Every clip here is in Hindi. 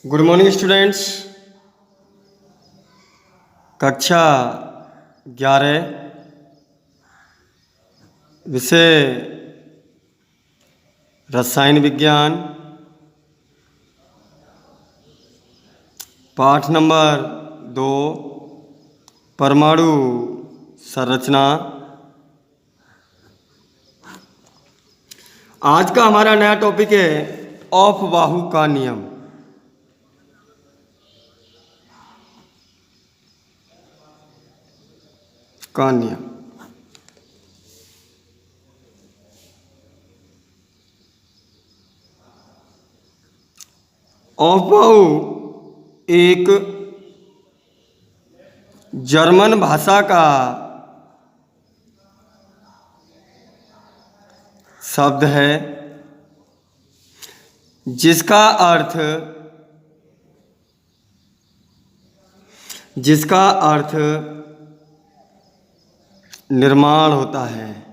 Good morning students. कक्षा 11 विषय रसायन विज्ञान, पाठ नंबर 2 परमाणु संरचना। आज का हमारा नया टॉपिक है ऑफ-बाहु का नियम। ऑफ-बाहु एक जर्मन भाषा का शब्द है जिसका अर्थ निर्माण होता है।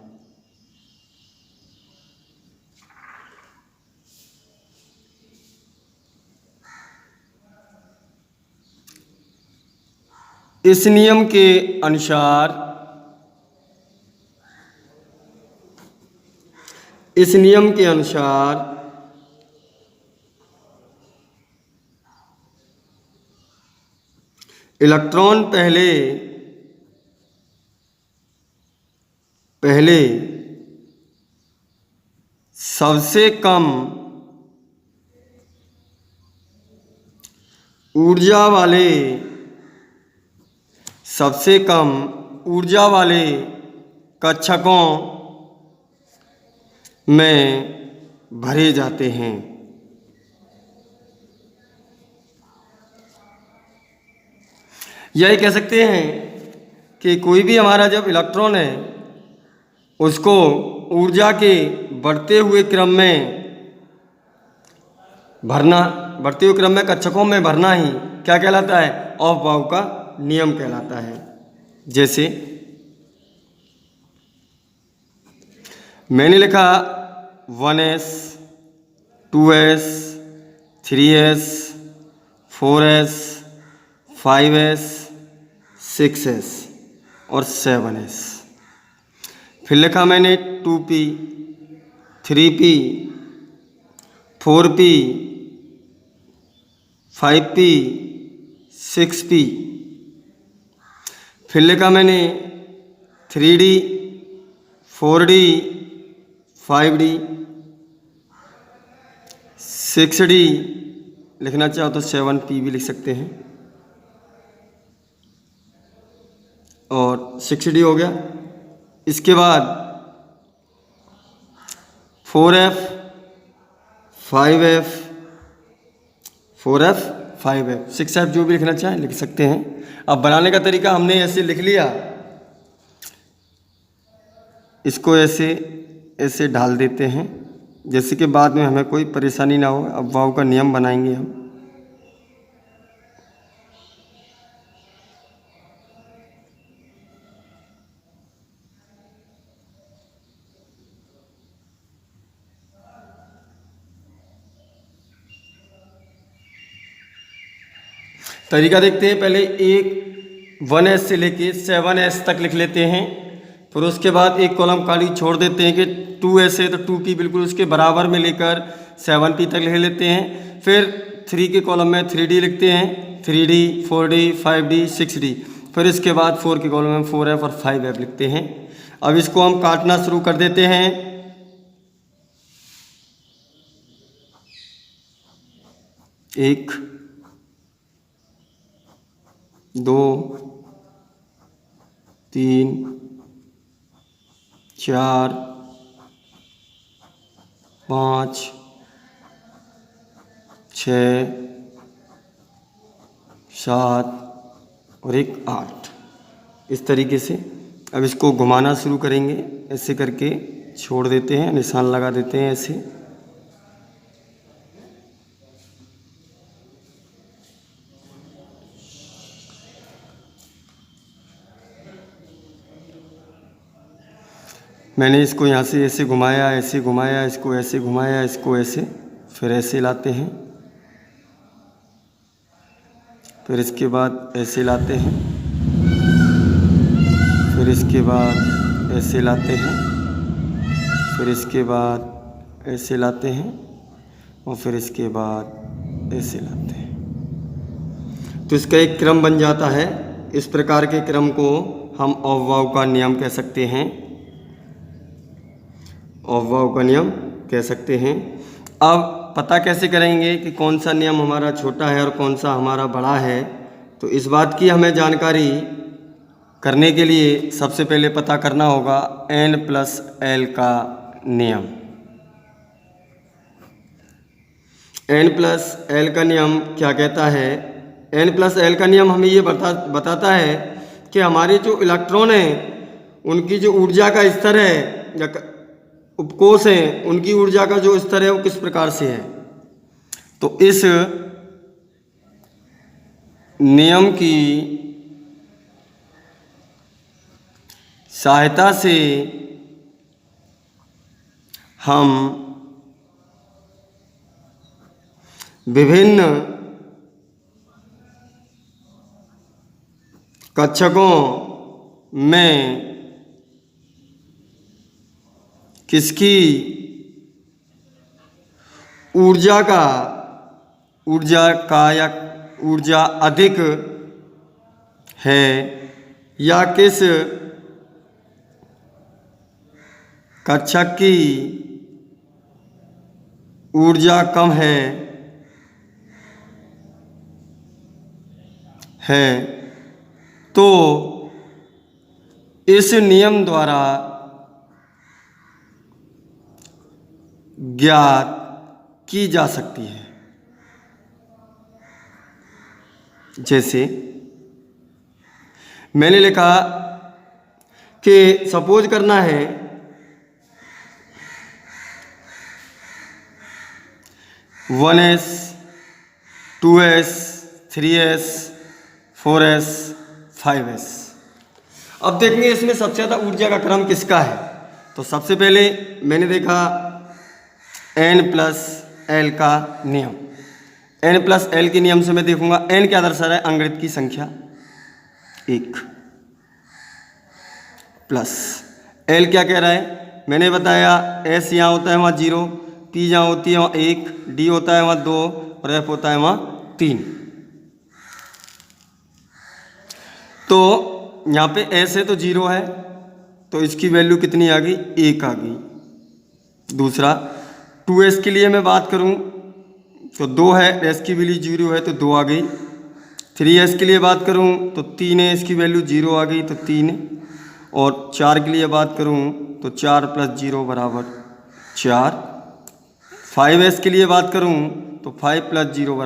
इस नियम के अनुसार इलेक्ट्रॉन पहले सबसे कम ऊर्जा वाले कक्षकों में भरे जाते हैं। यही कह सकते हैं कि कोई भी हमारा जब इलेक्ट्रॉन है उसको ऊर्जा के बढ़ते हुए क्रम में कक्षकों में भरना ही क्या कहलाता है? ऑफ-बाहु का नियम कहलाता है। जैसे मैंने लिखा 1s 2s 3s 4s 5s 6s और 7s। फिर लिखा मैंने 2p 3p 4p 5p 6p। फिर लिखा मैंने 3d 4d 5d 6d। लिखना चाहो तो 7p भी लिख सकते हैं और 6d हो गया। इसके बाद 4f 5f 6f जो भी लिखना चाहें लिख सकते हैं। अब बनाने का तरीका हमने ऐसे लिख लिया, इसको ऐसे ढाल देते हैं जैसे कि बाद में हमें कोई परेशानी ना हो। अब वाव का नियम बनाएंगे हम। तरीका देखते हैं। पहले 1s से लेके 7s तक लिख लेते हैं। फिर उसके बाद एक कॉलम खाली छोड़ देते हैं कि 2s है तो 2p बिल्कुल उसके बराबर में लेकर 7p तक लिख लेते हैं। फिर 3 के कॉलम में 3d लिखते हैं, 3d 4d 5d 6d। फिर इसके बाद 4 के कॉलम में 4f और 5f लिखते हैं। अब इसको हम काटना शुरू कर देते हैं। 1 2 3 4 5 6 7 और 1 8। इस तरीके से अब इसको घुमाना शुरू करेंगे। ऐसे करके छोड़ देते हैं, निशान लगा देते हैं ऐसे। मैंने इसको यहाँ से ऐसे घुमाया, ऐसे घुमाया, इसको ऐसे घुमाया, इसको ऐसे, फिर ऐसे लाते हैं। फिर इसके बाद ऐसे लाते हैं, फिर इसके बाद ऐसे लाते हैं, फिर इसके बाद ऐसे लाते हैं और फिर इसके बाद ऐसे लाते हैं। तो इसका एक क्रम बन जाता है। इस प्रकार के क्रम को हम अववाव का नियम कह सकते हैं, अववाव का नियम कह सकते हैं। अब पता कैसे करेंगे कि कौन सा नियम हमारा छोटा है और कौन सा हमारा बड़ा है? तो इस बात की हमें जानकारी करने के लिए सबसे पहले पता करना होगा n+l का नियम। n+l का नियम क्या कहता है? n+l का नियम हमें ये बताता है कि हमारे जो इलेक्ट्रॉन हैं उनकी जो ऊर्जा का स्तर है या उपकोष हैं उनकी ऊर्जा का जो स्तर है वो किस प्रकार से है। तो इस नियम की सहायता से हम विभिन्न कक्षकों में किसकी ऊर्जा या ऊर्जा अधिक है या किस कक्षक की ऊर्जा कम है तो इस नियम द्वारा ज्ञात की जा सकती है। जैसे मैंने लिखा कि सपोज करना है 1s 2s 3s 4s 5s। अब देखेंगे इसमें सबसे ज़्यादा ऊर्जा का क्रम किसका है। तो सबसे पहले मैंने देखा n+l का नियम। n+l के नियम से मैं देखूंगा n क्या दर्शा रहा है? अंग्रित की संख्या 1 प्लस l क्या कह रहा है? मैंने बताया s यहाँ होता है वहाँ 0, p जहाँ होती है वहाँ 1, d होता है वहाँ 2 और f होता है वहाँ 3। तो यहाँ पे s है तो 0 है तो इसकी वैल्यू कितनी आ गई? 1 आ गई। दूसरा 2s के लिए मैं बात करूँ तो 2 है, s की वैल्यू 0 है तो 2 आ गई। 3s के लिए बात करूँ तो 3 है, इसकी वैल्यू 0 आ गई तो 3। और 4 के लिए बात करूँ तो 4 + 0 = 4। 5s के लिए बात करूँ तो 5 + 0 =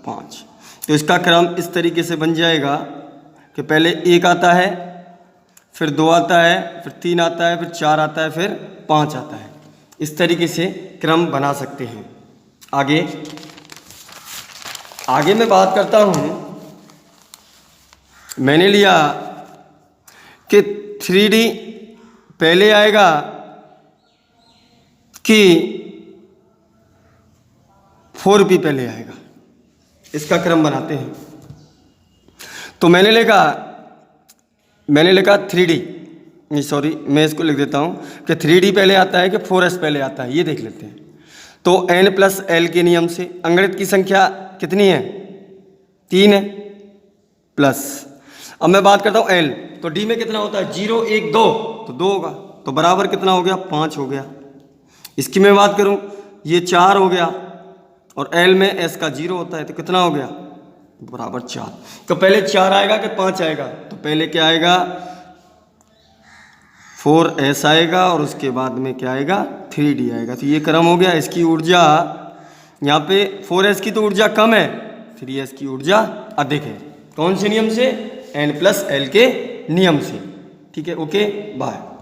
5। तो इसका क्रम इस तरीके से बन जाएगा कि पहले 1 आता है, फिर 2 आता है, फिर 3 आता है, फिर 4 आता है, फिर 5 आता है। इस तरीके से क्रम बना सकते हैं। आगे मैं बात करता हूँ। मैंने लिया कि 3D पहले आएगा कि 4p पहले आएगा, इसका क्रम बनाते हैं। तो मैंने लिखा 3D, सॉरी मैं इसको लिख देता हूँ कि 3D पहले आता है कि 4s पहले आता है, ये देख लेते हैं। तो n+l के नियम से अंग्रित की संख्या कितनी है? 3 है प्लस। अब मैं बात करता हूँ l, तो d में कितना होता है? 0 1 2 तो 2 होगा, तो बराबर कितना हो गया? 5 हो गया। इसकी मैं बात करूँ ये 4 हो गया और l में s का 0 होता है तो कितना हो गया? बराबर 4। तो पहले 4 आएगा कि 5 आएगा? तो पहले क्या आएगा? 4s आएगा और उसके बाद में क्या आएगा? 3D आएगा। तो ये क्रम हो गया। इसकी ऊर्जा यहाँ पे 4s की तो ऊर्जा कम है, 3s की ऊर्जा अधिक है। कौन से नियम से? n+l के नियम से। ठीक है, ओके बाय।